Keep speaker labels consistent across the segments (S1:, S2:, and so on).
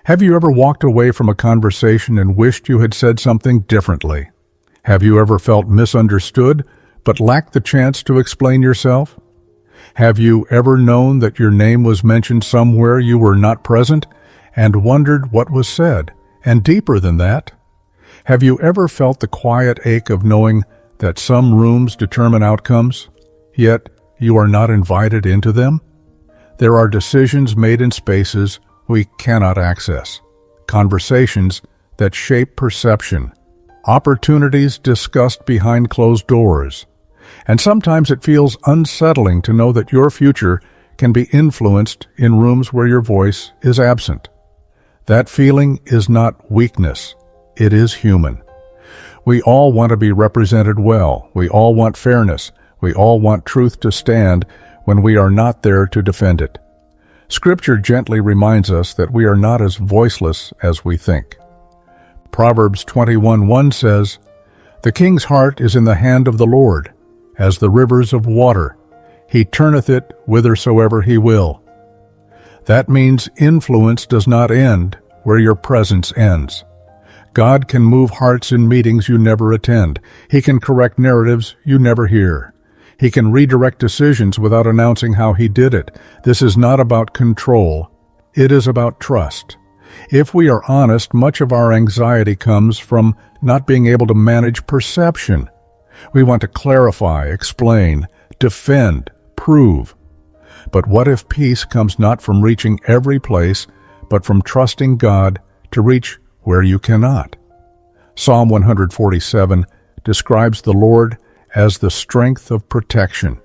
S1: Have you ever walked away from a conversation and wished you had said something differently? Have you ever felt misunderstood but lacked the chance to explain yourself? Have you ever known that your name was mentioned somewhere you were not present and wondered what was said? And deeper than that, have you ever felt the quiet ache of knowing that some rooms determine outcomes, yet you are not invited into them? There are decisions made in spaces we cannot access, conversations that shape perception, opportunities discussed behind closed doors, and sometimes it feels unsettling to know that your future can be influenced in rooms where your voice is absent. That feeling is not weakness, it is human. We all want to be represented well, we all want fairness, we all want truth to stand when we are not there to defend it. Scripture gently reminds us that we are not as voiceless as we think. Proverbs 21:1 says, "The king's heart is in the hand of the Lord, as the rivers of water. He turneth it whithersoever he will." That means influence does not end where your presence ends. God can move hearts in meetings you never attend. He can correct narratives you never hear. He can redirect decisions without announcing how he did it. This is not about control. It is about trust. If we are honest, much of our anxiety comes from not being able to manage perception. We want to clarify, explain, defend, prove. But what if peace comes not from reaching every place, but from trusting God to reach where you cannot? Psalm 147 describes the Lord as the strength of protection.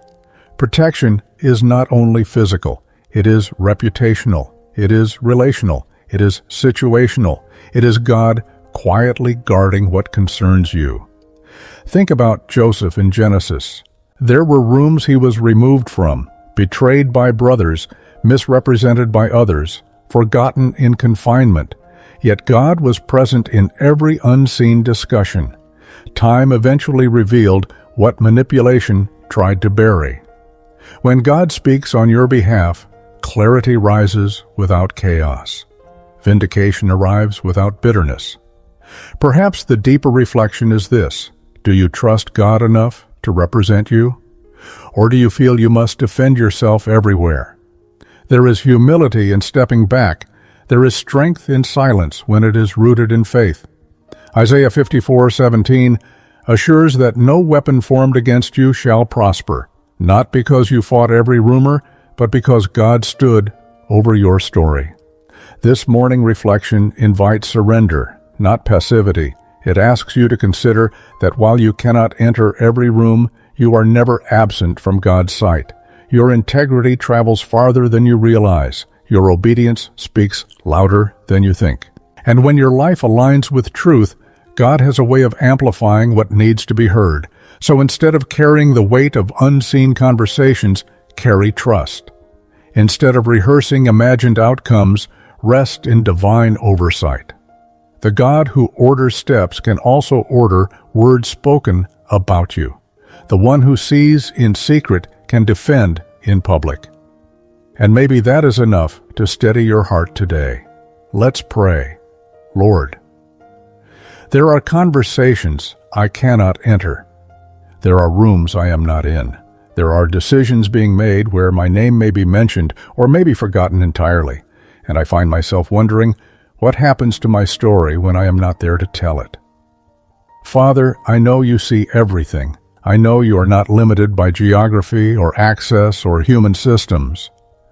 S1: Protection is not only physical, it is reputational, it is relational, it is situational, it is God quietly guarding what concerns you. Think about Joseph in Genesis. There were rooms he was removed from, betrayed by brothers, misrepresented by others, forgotten in confinement. Yet God was present in every unseen discussion. Time eventually revealed what manipulation tried to bury. When God speaks on your behalf, clarity rises without chaos. Vindication arrives without bitterness. Perhaps the deeper reflection is this: do you trust God enough to represent you? Or do you feel you must defend yourself everywhere? There is humility in stepping back. There is strength in silence when it is rooted in faith. Isaiah 54:17 assures that no weapon formed against you shall prosper, not because you fought every rumor, but because God stood over your story. This morning reflection invites surrender, not passivity. It asks you to consider that while you cannot enter every room, you are never absent from God's sight. Your integrity travels farther than you realize. Your obedience speaks louder than you think. And when your life aligns with truth, God has a way of amplifying what needs to be heard. So instead of carrying the weight of unseen conversations, carry trust. Instead of rehearsing imagined outcomes, rest in divine oversight. The God who orders steps can also order words spoken about you. The one who sees in secret can defend in public. And maybe that is enough to steady your heart today. Let's pray. Lord, there are conversations I cannot enter. There are rooms I am not in. There are decisions being made where my name may be mentioned or may be forgotten entirely, and I find myself wondering what happens to my story when I am not there to tell it. Father, I know you see everything. I know you are not limited by geography or access or human systems.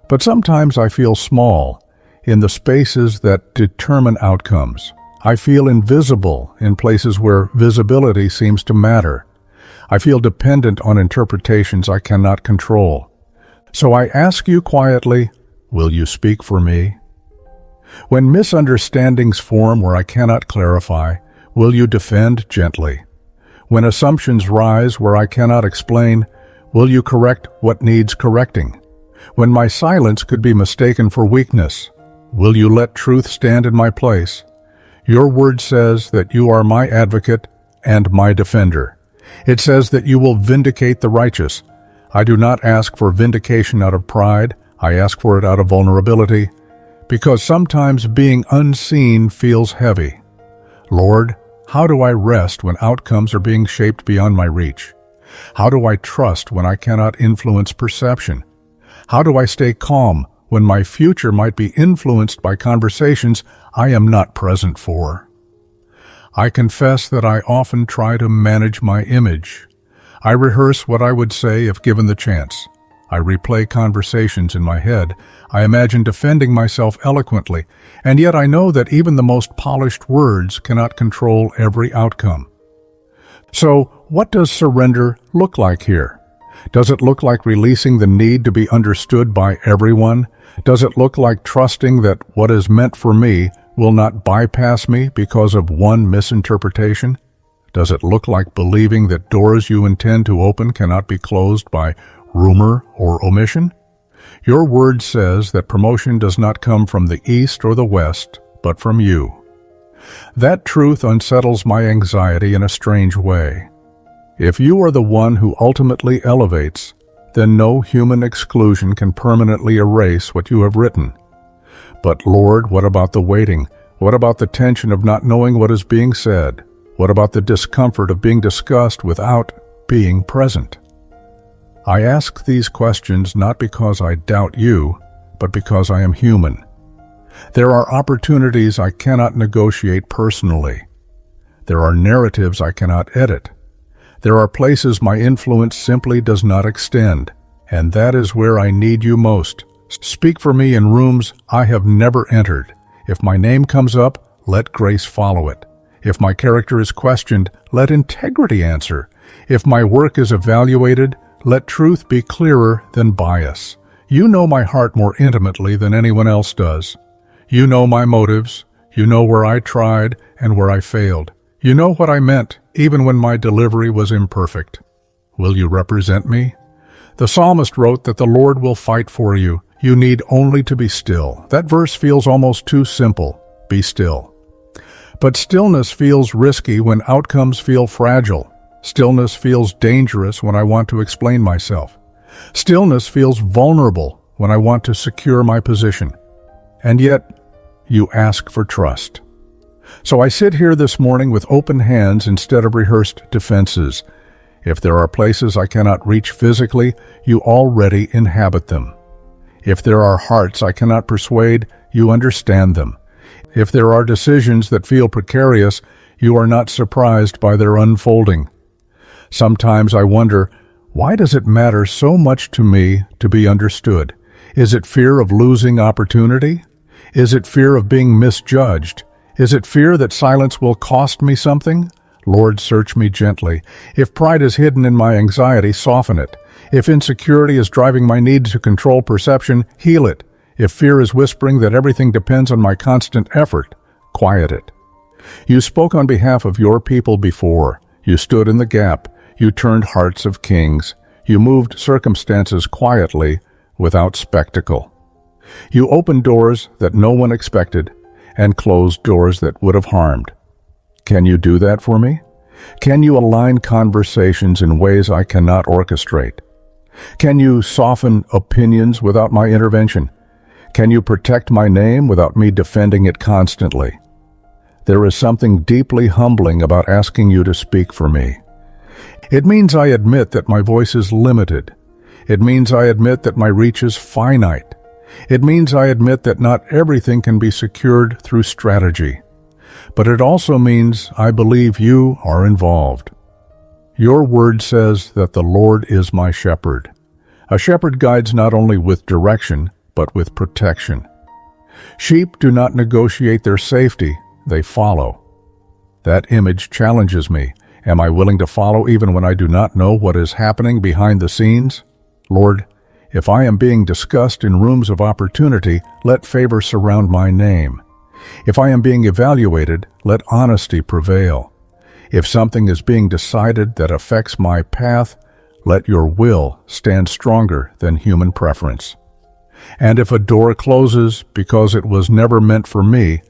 S1: But sometimes I feel small in the spaces that determine outcomes. I feel invisible in places where visibility seems to matter. I feel dependent on interpretations I cannot control. So I ask you quietly, will you speak for me? When misunderstandings form where I cannot clarify, will you defend gently? When assumptions rise where I cannot explain, will you correct what needs correcting? When my silence could be mistaken for weakness, will you let truth stand in my place? Your word says that you are my advocate and my defender. It says that you will vindicate the righteous. I do not ask for vindication out of pride. I ask for it out of vulnerability, because sometimes being unseen feels heavy. Lord, how do I rest when outcomes are being shaped beyond my reach? How do I trust when I cannot influence perception? How do I stay calm when my future might be influenced by conversations I am not present for? I confess that I often try to manage my image. I rehearse what I would say if given the chance. I replay conversations in my head. I imagine defending myself eloquently, and yet I know that even the most polished words cannot control every outcome. So, what does surrender look like here? Does it look like releasing the need to be understood by everyone? Does it look like trusting that what is meant for me will not bypass me because of one misinterpretation? Does it look like believing that doors you intend to open cannot be closed by rumor or omission? Your word says that promotion does not come from the east or the west, but from you. That truth unsettles my anxiety in a strange way. If you are the one who ultimately elevates, then no human exclusion can permanently erase what you have written. But Lord, what about the waiting? What about the tension of not knowing what is being said? What about the discomfort of being discussed without being present? I ask these questions not because I doubt you, but because I am human. There are opportunities I cannot negotiate personally. There are narratives I cannot edit. There are places my influence simply does not extend, and that is where I need you most. Speak for me in rooms I have never entered. If my name comes up, let grace follow it. If my character is questioned, let integrity answer. If my work is evaluated, let truth be clearer than bias. You know my heart more intimately than anyone else does. You know my motives. You know where I tried and where I failed. You know what I meant, even when my delivery was imperfect. Will you represent me? The psalmist wrote that the Lord will fight for you. You need only to be still. That verse feels almost too simple. Be still. But stillness feels risky when outcomes feel fragile. Stillness feels dangerous when I want to explain myself. Stillness feels vulnerable when I want to secure my position. And yet, you ask for trust. So I sit here this morning with open hands instead of rehearsed defenses. If there are places I cannot reach physically, you already inhabit them. If there are hearts I cannot persuade, you understand them. If there are decisions that feel precarious, you are not surprised by their unfolding. Sometimes I wonder, why does it matter so much to me to be understood? Is it fear of losing opportunity? Is it fear of being misjudged? Is it fear that silence will cost me something? Lord, search me gently. If pride is hidden in my anxiety, soften it. If insecurity is driving my need to control perception, heal it. If fear is whispering that everything depends on my constant effort, quiet it. You spoke on behalf of your people before. You stood in the gap. You turned hearts of kings. You moved circumstances quietly, without spectacle. You opened doors that no one expected, and closed doors that would have harmed. Can you do that for me? Can you align conversations in ways I cannot orchestrate? Can you soften opinions without my intervention? Can you protect my name without me defending it constantly? There is something deeply humbling about asking you to speak for me. It means I admit that my voice is limited. It means I admit that my reach is finite. It means I admit that not everything can be secured through strategy. But it also means I believe you are involved. Your word says that the Lord is my shepherd. A shepherd guides not only with direction, but with protection. Sheep do not negotiate their safety, they follow. That image challenges me. Am I willing to follow even when I do not know what is happening behind the scenes? Lord, if I am being discussed in rooms of opportunity, let favor surround my name. If I am being evaluated, let honesty prevail. If something is being decided that affects my path, let your will stand stronger than human preference. And if a door closes because it was never meant for me,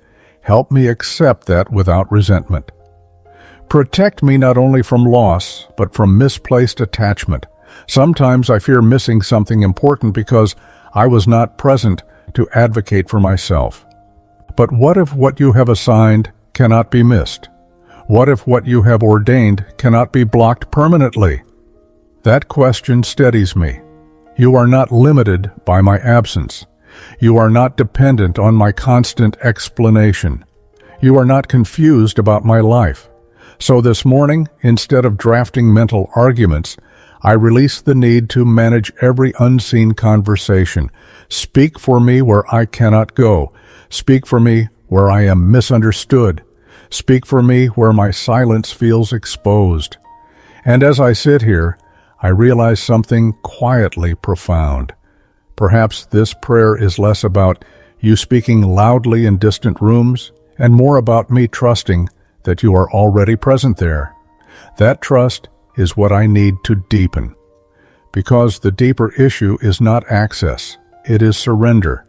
S1: help me accept that without resentment. Protect me not only from loss, but from misplaced attachment. Sometimes I fear missing something important because I was not present to advocate for myself. But what if what you have assigned cannot be missed? What if what you have ordained cannot be blocked permanently? That question steadies me. You are not limited by my absence. You are not dependent on my constant explanation. You are not confused about my life. So this morning, instead of drafting mental arguments, I release the need to manage every unseen conversation. Speak for me where I cannot go. Speak for me where I am misunderstood. Speak for me where my silence feels exposed. And as I sit here, I realize something quietly profound. Perhaps this prayer is less about you speaking loudly in distant rooms and more about me trusting that you are already present there. That trust is what I need to deepen. Because the deeper issue is not access, it is surrender.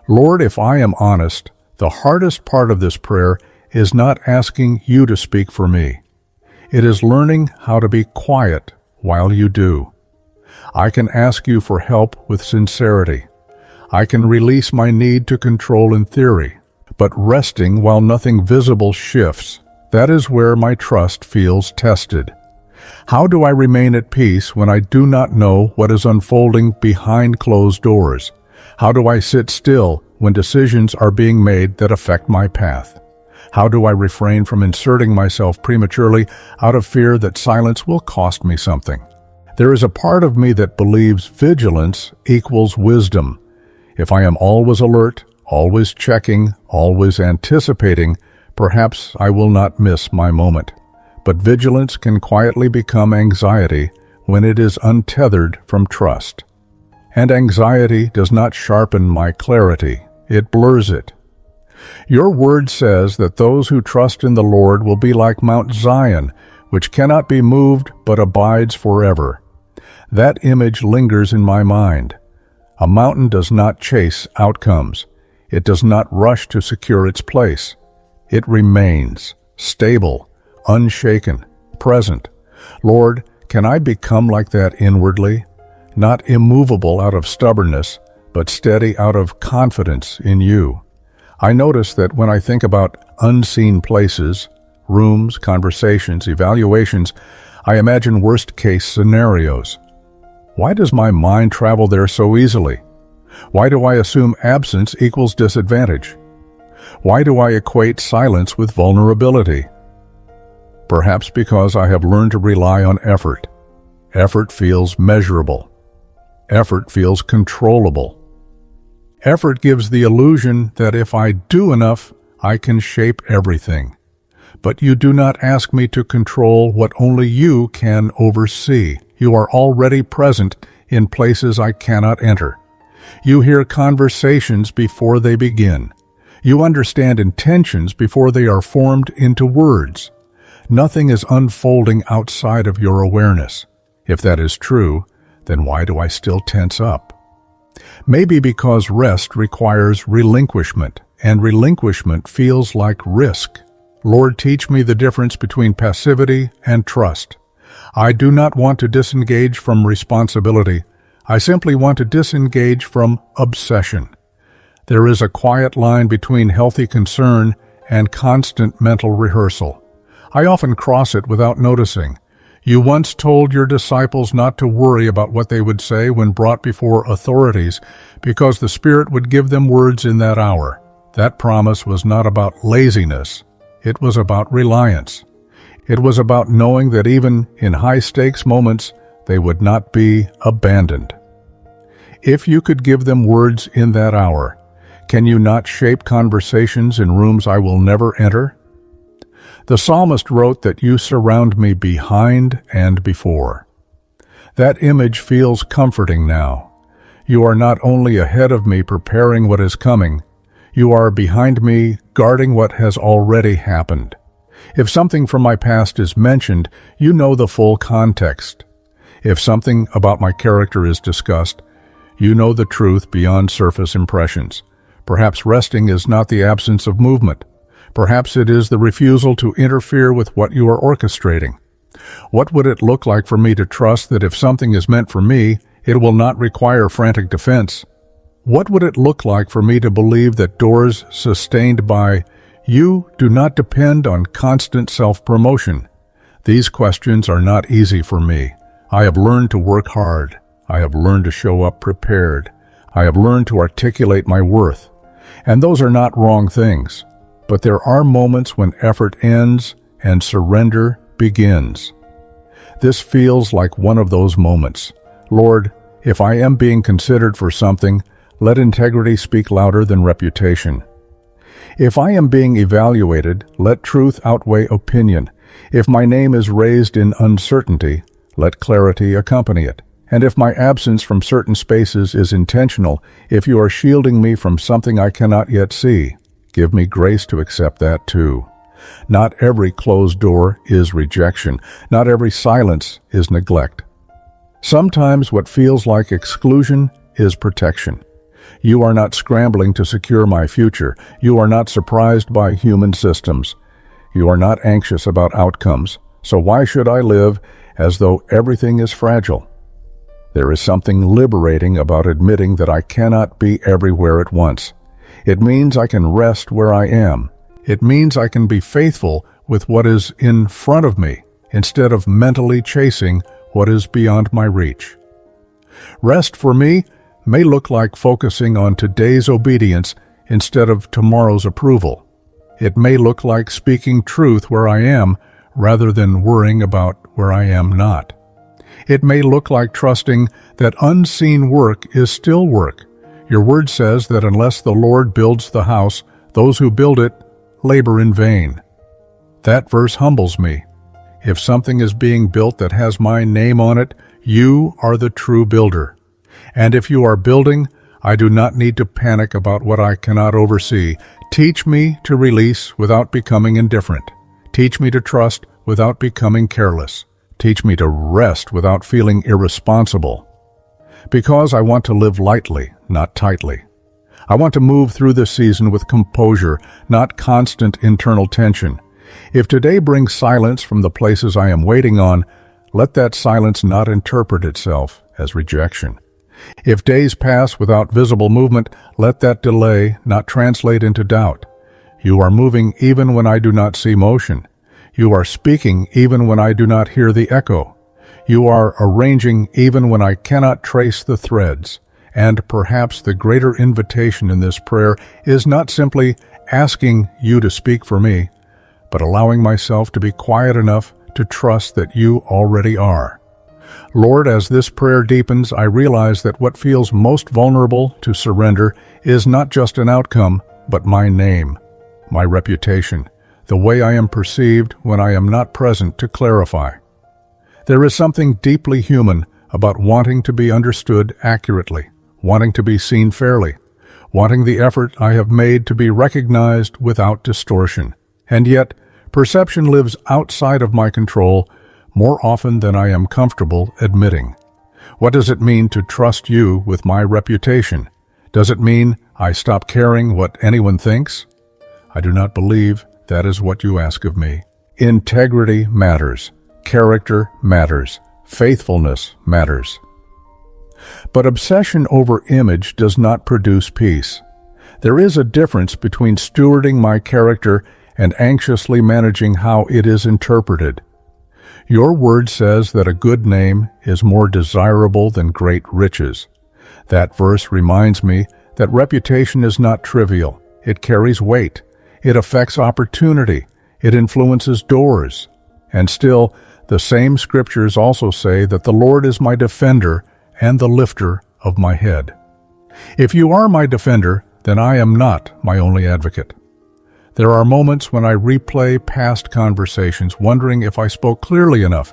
S1: Lord, if I am honest, the hardest part of this prayer is not asking you to speak for me. It is learning how to be quiet while you do. I can ask you for help with sincerity. I can release my need to control in theory, but resting while nothing visible shifts, that is where my trust feels tested. How do I remain at peace when I do not know what is unfolding behind closed doors? How do I sit still when decisions are being made that affect my path? How do I refrain from inserting myself prematurely out of fear that silence will cost me something? There is a part of me that believes vigilance equals wisdom. If I am always alert, always checking, always anticipating, perhaps I will not miss my moment. But vigilance can quietly become anxiety when it is untethered from trust. And anxiety does not sharpen my clarity, it blurs it. Your word says that those who trust in the Lord will be like Mount Zion, which cannot be moved but abides forever. That image lingers in my mind. A mountain does not chase outcomes. It does not rush to secure its place. It remains, stable, unshaken, present. Lord, can I become like that inwardly? Not immovable out of stubbornness, but steady out of confidence in you. I notice that when I think about unseen places, rooms, conversations, evaluations, I imagine worst-case scenarios. Why does my mind travel there so easily? Why do I assume absence equals disadvantage? Why do I equate silence with vulnerability? Perhaps because I have learned to rely on effort. Effort feels measurable. Effort feels controllable. Effort gives the illusion that if I do enough, I can shape everything. But you do not ask me to control what only you can oversee. You are already present in places I cannot enter. You hear conversations before they begin. You understand intentions before they are formed into words. Nothing is unfolding outside of your awareness. If that is true, then why do I still tense up? Maybe because rest requires relinquishment, and relinquishment feels like risk. Lord, teach me the difference between passivity and trust. I do not want to disengage from responsibility. I simply want to disengage from obsession. There is a quiet line between healthy concern and constant mental rehearsal. I often cross it without noticing. You once told your disciples not to worry about what they would say when brought before authorities, because the Spirit would give them words in that hour. That promise was not about laziness. It was about reliance. It was about knowing that even in high-stakes moments, they would not be abandoned. If you could give them words in that hour, can you not shape conversations in rooms I will never enter? The psalmist wrote that you surround me behind and before. That image feels comforting now. You are not only ahead of me preparing what is coming, you are behind me guarding what has already happened. If something from my past is mentioned, you know the full context. If something about my character is discussed, you know the truth beyond surface impressions. Perhaps resting is not the absence of movement. Perhaps it is the refusal to interfere with what you are orchestrating. What would it look like for me to trust that if something is meant for me, it will not require frantic defense? What would it look like for me to believe that doors sustained by you do not depend on constant self-promotion? These questions are not easy for me. I have learned to work hard. I have learned to show up prepared. I have learned to articulate my worth. And those are not wrong things. But there are moments when effort ends and surrender begins. This feels like one of those moments. Lord, if I am being considered for something, let integrity speak louder than reputation. If I am being evaluated, let truth outweigh opinion. If my name is raised in uncertainty, let clarity accompany it. And if my absence from certain spaces is intentional, if you are shielding me from something I cannot yet see, give me grace to accept that too. Not every closed door is rejection. Not every silence is neglect. Sometimes what feels like exclusion is protection. You are not scrambling to secure my future. You are not surprised by human systems. You are not anxious about outcomes. So why should I live as though everything is fragile? There is something liberating about admitting that I cannot be everywhere at once. It means I can rest where I am. It means I can be faithful with what is in front of me instead of mentally chasing what is beyond my reach. Rest for me may look like focusing on today's obedience instead of tomorrow's approval. It may look like speaking truth where I am rather than worrying about where I am not. It may look like trusting that unseen work is still work. Your word says that unless the Lord builds the house, those who build it labor in vain. That verse humbles me. If something is being built that has my name on it, you are the true builder. And if you are building, I do not need to panic about what I cannot oversee. Teach me to release without becoming indifferent. Teach me to trust without becoming careless. Teach me to rest without feeling irresponsible. Because I want to live lightly, not tightly. I want to move through this season with composure, not constant internal tension. If today brings silence from the places I am waiting on, let that silence not interpret itself as rejection. If days pass without visible movement, let that delay not translate into doubt. You are moving even when I do not see motion. You are speaking even when I do not hear the echo. You are arranging even when I cannot trace the threads. And perhaps the greater invitation in this prayer is not simply asking you to speak for me, but allowing myself to be quiet enough to trust that you already are. Lord, as this prayer deepens, I realize that what feels most vulnerable to surrender is not just an outcome, but my name, my reputation, the way I am perceived when I am not present to clarify. There is something deeply human about wanting to be understood accurately, wanting to be seen fairly, wanting the effort I have made to be recognized without distortion. And yet, perception lives outside of my control more often than I am comfortable admitting. What does it mean to trust you with my reputation? Does it mean I stop caring what anyone thinks? I do not believe that is what you ask of me. Integrity matters. Character matters. Faithfulness matters. But obsession over image does not produce peace. There is a difference between stewarding my character and anxiously managing how it is interpreted. Your word says that a good name is more desirable than great riches. That verse reminds me that reputation is not trivial. It carries weight. It affects opportunity. It influences doors. And still, the same scriptures also say that the Lord is my defender and the lifter of my head. If you are my defender, then I am not my only advocate. There are moments when I replay past conversations, wondering if I spoke clearly enough.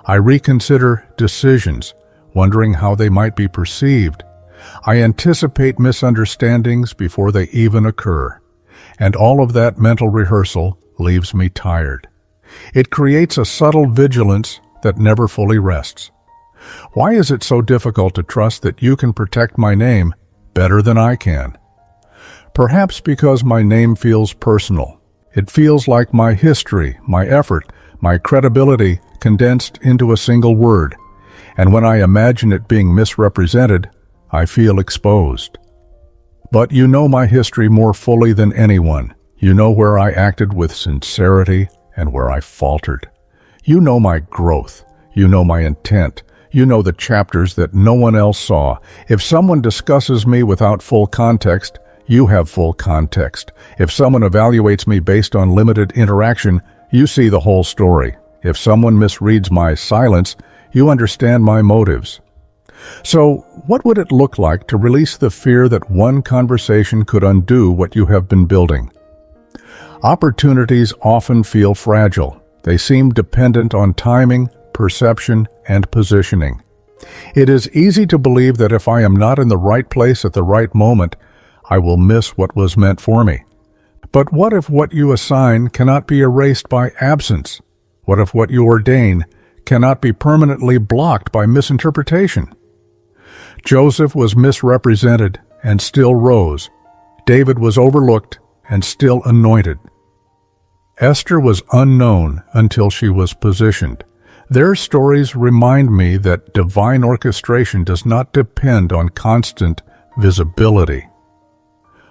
S1: I reconsider decisions, wondering how they might be perceived. I anticipate misunderstandings before they even occur. And all of that mental rehearsal leaves me tired. It creates a subtle vigilance that never fully rests. Why is it so difficult to trust that you can protect my name better than I can? Perhaps because my name feels personal. It feels like my history, my effort, my credibility condensed into a single word. And when I imagine it being misrepresented, I feel exposed. But you know my history more fully than anyone. You know where I acted with sincerity and where I faltered. You know my growth. You know my intent. You know the chapters that no one else saw. If someone discusses me without full context, you have full context. If someone evaluates me based on limited interaction, you see the whole story. If someone misreads my silence, you understand my motives. So, what would it look like to release the fear that one conversation could undo what you have been building? Opportunities often feel fragile. They seem dependent on timing, perception, and positioning. It is easy to believe that if I am not in the right place at the right moment, I will miss what was meant for me. But what if what you assign cannot be erased by absence? What if what you ordain cannot be permanently blocked by misinterpretation? Joseph was misrepresented and still rose. David was overlooked and still anointed. Esther was unknown until she was positioned. Their stories remind me that divine orchestration does not depend on constant visibility.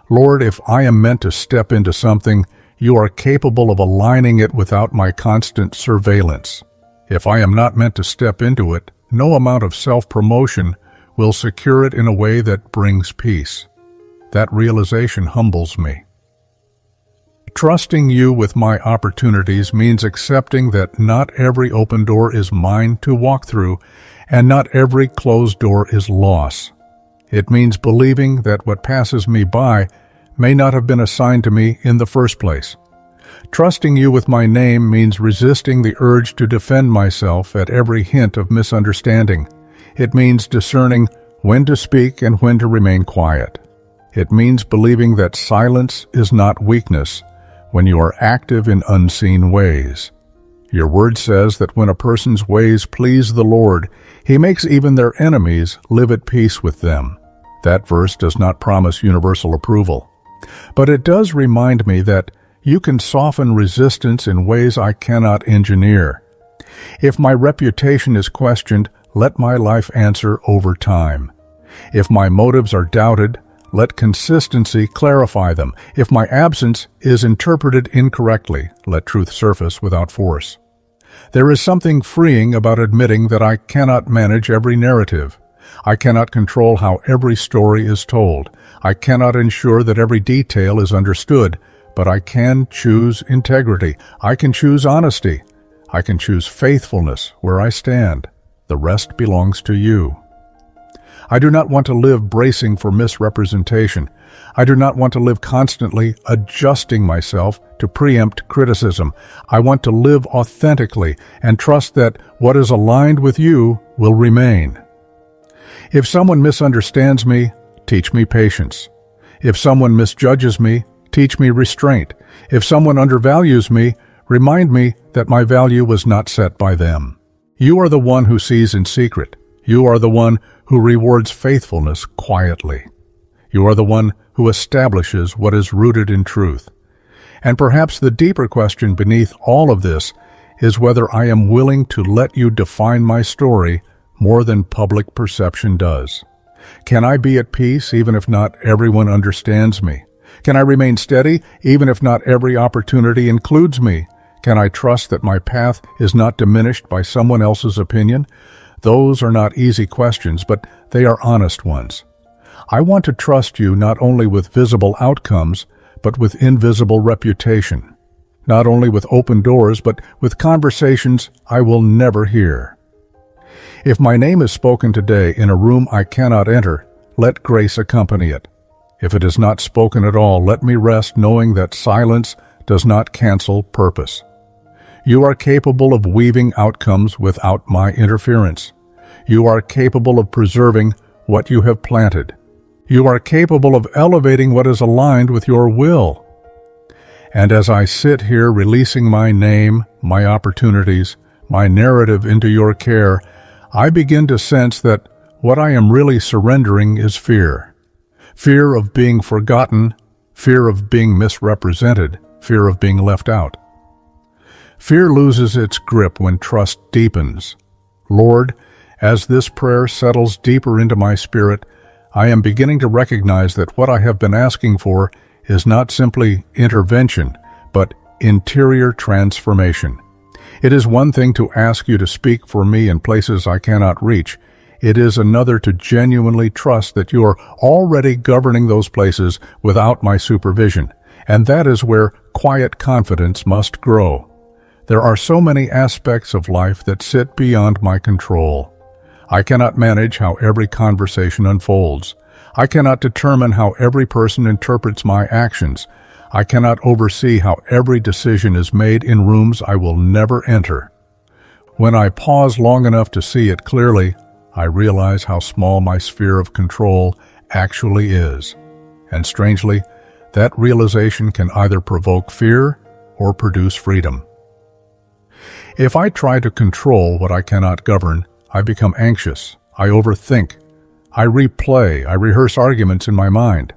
S1: Lord, if I am meant to step into something, you are capable of aligning it without my constant surveillance. If I am not meant to step into it, no amount of self-promotion will secure it in a way that brings peace. That realization humbles me. Trusting you with my opportunities means accepting that not every open door is mine to walk through, and not every closed door is loss. It means believing that what passes me by may not have been assigned to me in the first place. Trusting you with my name means resisting the urge to defend myself at every hint of misunderstanding. It means discerning when to speak and when to remain quiet. It means believing that silence is not weakness when you are active in unseen ways. Your word says that when a person's ways please the Lord, he makes even their enemies live at peace with them. That verse does not promise universal approval, but it does remind me that you can soften resistance in ways I cannot engineer. If my reputation is questioned, let my life answer over time. If my motives are doubted, let consistency clarify them. If my absence is interpreted incorrectly, let truth surface without force. There is something freeing about admitting that I cannot manage every narrative. I cannot control how every story is told. I cannot ensure that every detail is understood, but I can choose integrity. I can choose honesty. I can choose faithfulness where I stand. The rest belongs to you. I do not want to live bracing for misrepresentation. I do not want to live constantly adjusting myself to preempt criticism. I want to live authentically and trust that what is aligned with you will remain. If someone misunderstands me, teach me patience. If someone misjudges me, teach me restraint. If someone undervalues me, remind me that my value was not set by them. You are the one who sees in secret. You are the one who rewards faithfulness quietly. You are the one who establishes what is rooted in truth. And perhaps the deeper question beneath all of this is whether I am willing to let you define my story more than public perception does. Can I be at peace even if not everyone understands me? Can I remain steady even if not every opportunity includes me? Can I trust that my path is not diminished by someone else's opinion? Those are not easy questions, but they are honest ones. I want to trust you not only with visible outcomes, but with invisible reputation. Not only with open doors, but with conversations I will never hear. If my name is spoken today in a room I cannot enter, let grace accompany it. If it is not spoken at all, let me rest knowing that silence does not cancel purpose. You are capable of weaving outcomes without my interference. You are capable of preserving what you have planted. You are capable of elevating what is aligned with your will. And as I sit here releasing my name, my opportunities, my narrative into your care, I begin to sense that what I am really surrendering is fear. Fear of being forgotten, fear of being misrepresented, fear of being left out. Fear loses its grip when trust deepens. Lord, as this prayer settles deeper into my spirit, I am beginning to recognize that what I have been asking for is not simply intervention, but interior transformation. It is one thing to ask you to speak for me in places I cannot reach. It is another to genuinely trust that you are already governing those places without my supervision, and that is where quiet confidence must grow. There are so many aspects of life that sit beyond my control. I cannot manage how every conversation unfolds. I cannot determine how every person interprets my actions. I cannot oversee how every decision is made in rooms I will never enter. When I pause long enough to see it clearly, I realize how small my sphere of control actually is. And strangely, that realization can either provoke fear or produce freedom. If I try to control what I cannot govern, I become anxious, I overthink, I replay, I rehearse arguments in my mind.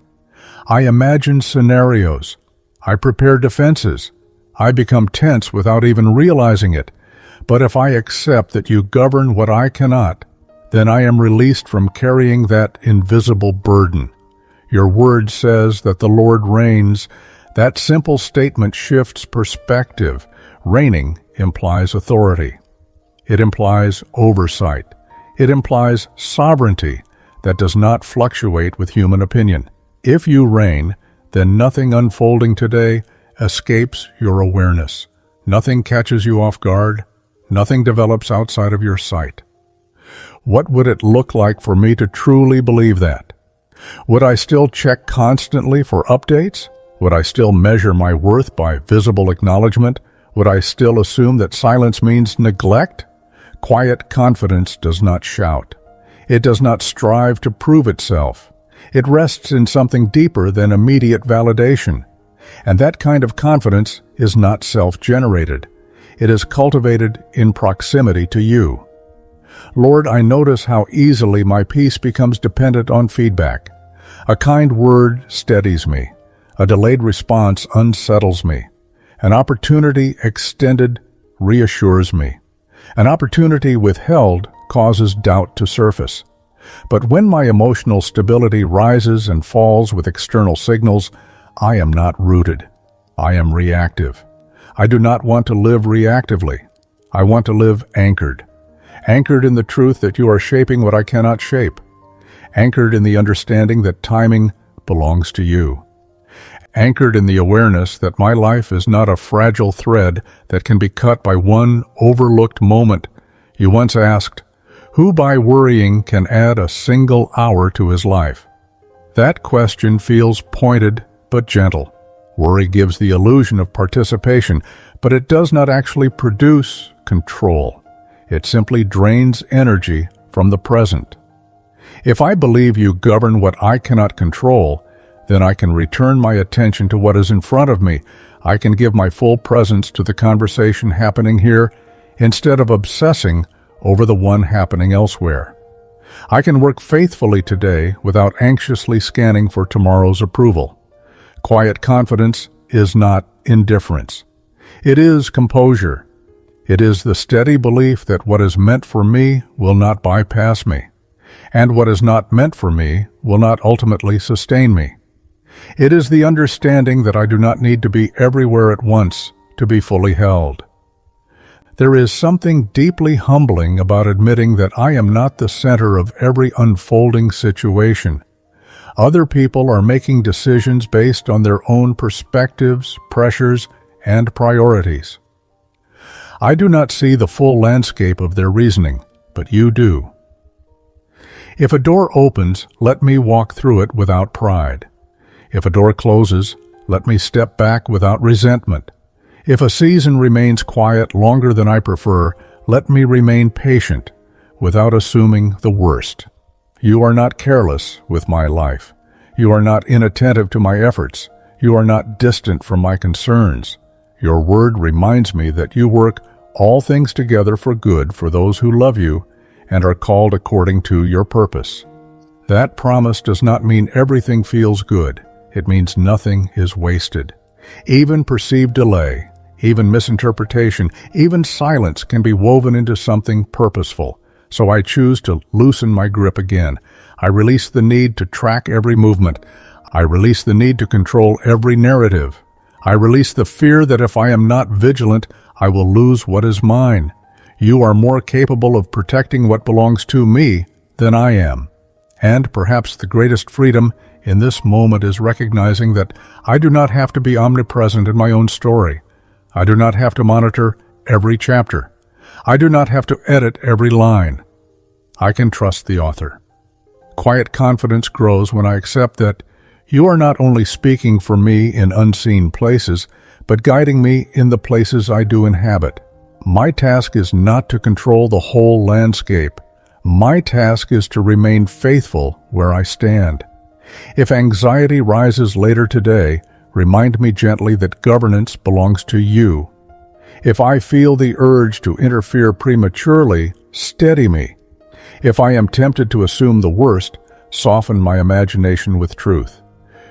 S1: I imagine scenarios, I prepare defenses, I become tense without even realizing it. But if I accept that you govern what I cannot, then I am released from carrying that invisible burden. Your word says that the Lord reigns. That simple statement shifts perspective. Reigning implies authority. It implies oversight. It implies sovereignty that does not fluctuate with human opinion. If you reign, then nothing unfolding today escapes your awareness. Nothing catches you off guard. Nothing develops outside of your sight. What would it look like for me to truly believe that? Would I still check constantly for updates? Would I still measure my worth by visible acknowledgement? Would I still assume that silence means neglect? Quiet confidence does not shout. It does not strive to prove itself. It rests in something deeper than immediate validation. And that kind of confidence is not self-generated. It is cultivated in proximity to you. Lord, I notice how easily my peace becomes dependent on feedback. A kind word steadies me. A delayed response unsettles me. An opportunity extended reassures me. An opportunity withheld causes doubt to surface. But when my emotional stability rises and falls with external signals, I am not rooted. I am reactive. I do not want to live reactively. I want to live anchored. Anchored in the truth that you are shaping what I cannot shape. Anchored in the understanding that timing belongs to you. Anchored in the awareness that my life is not a fragile thread that can be cut by one overlooked moment. You once asked, who by worrying can add a single hour to his life? That question feels pointed but gentle. Worry gives the illusion of participation, but it does not actually produce control. It simply drains energy from the present. If I believe you govern what I cannot control, then I can return my attention to what is in front of me. I can give my full presence to the conversation happening here instead of obsessing over the one happening elsewhere. I can work faithfully today without anxiously scanning for tomorrow's approval. Quiet confidence is not indifference. It is composure. It is the steady belief that what is meant for me will not bypass me, and what is not meant for me will not ultimately sustain me. It is the understanding that I do not need to be everywhere at once to be fully held. There is something deeply humbling about admitting that I am not the center of every unfolding situation. Other people are making decisions based on their own perspectives, pressures, and priorities. I do not see the full landscape of their reasoning, but you do. If a door opens, let me walk through it without pride. If a door closes, let me step back without resentment. If a season remains quiet longer than I prefer, let me remain patient without assuming the worst. You are not careless with my life. You are not inattentive to my efforts. You are not distant from my concerns. Your word reminds me that you work all things together for good for those who love you and are called according to your purpose. That promise does not mean everything feels good. It means nothing is wasted. Even perceived delay, even misinterpretation, even silence can be woven into something purposeful. So I choose to loosen my grip again. I release the need to track every movement. I release the need to control every narrative. I release the fear that if I am not vigilant, I will lose what is mine. You are more capable of protecting what belongs to me than I am. And perhaps the greatest freedom in this moment is recognizing that I do not have to be omnipresent in my own story. I do not have to monitor every chapter. I do not have to edit every line. I can trust the author. Quiet confidence grows when I accept that you are not only speaking for me in unseen places, but guiding me in the places I do inhabit. My task is not to control the whole landscape. My task is to remain faithful where I stand. If anxiety rises later today, remind me gently that governance belongs to you. If I feel the urge to interfere prematurely, steady me. If I am tempted to assume the worst, soften my imagination with truth.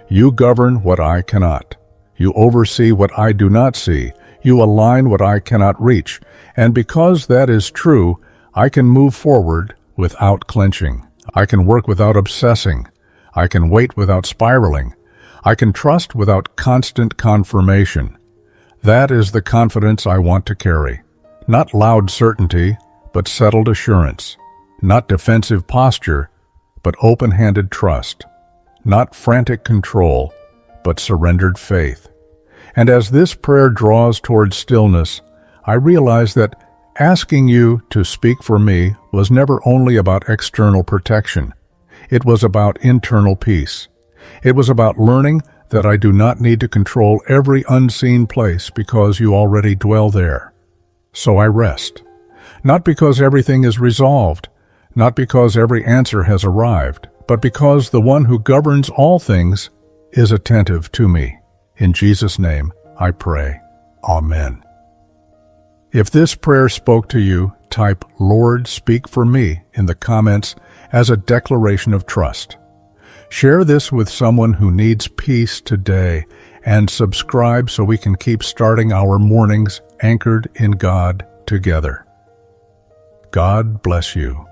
S1: You govern what I cannot. You oversee what I do not see. You align what I cannot reach. And because that is true, I can move forward without clenching. I can work without obsessing. I can wait without spiraling. I can trust without constant confirmation. That is the confidence I want to carry. Not loud certainty, but settled assurance. Not defensive posture, but open-handed trust. Not frantic control, but surrendered faith. And as this prayer draws towards stillness, I realize that asking you to speak for me was never only about external protection. It was about internal peace. It was about learning that I do not need to control every unseen place because you already dwell there. So I rest. Not because everything is resolved, not because every answer has arrived, but because the one who governs all things is attentive to me. In Jesus' name, I pray. Amen. If this prayer spoke to you, type "Lord, speak for me" in the comments as a declaration of trust. Share this with someone who needs peace today, and subscribe so we can keep starting our mornings anchored in God together. God bless you.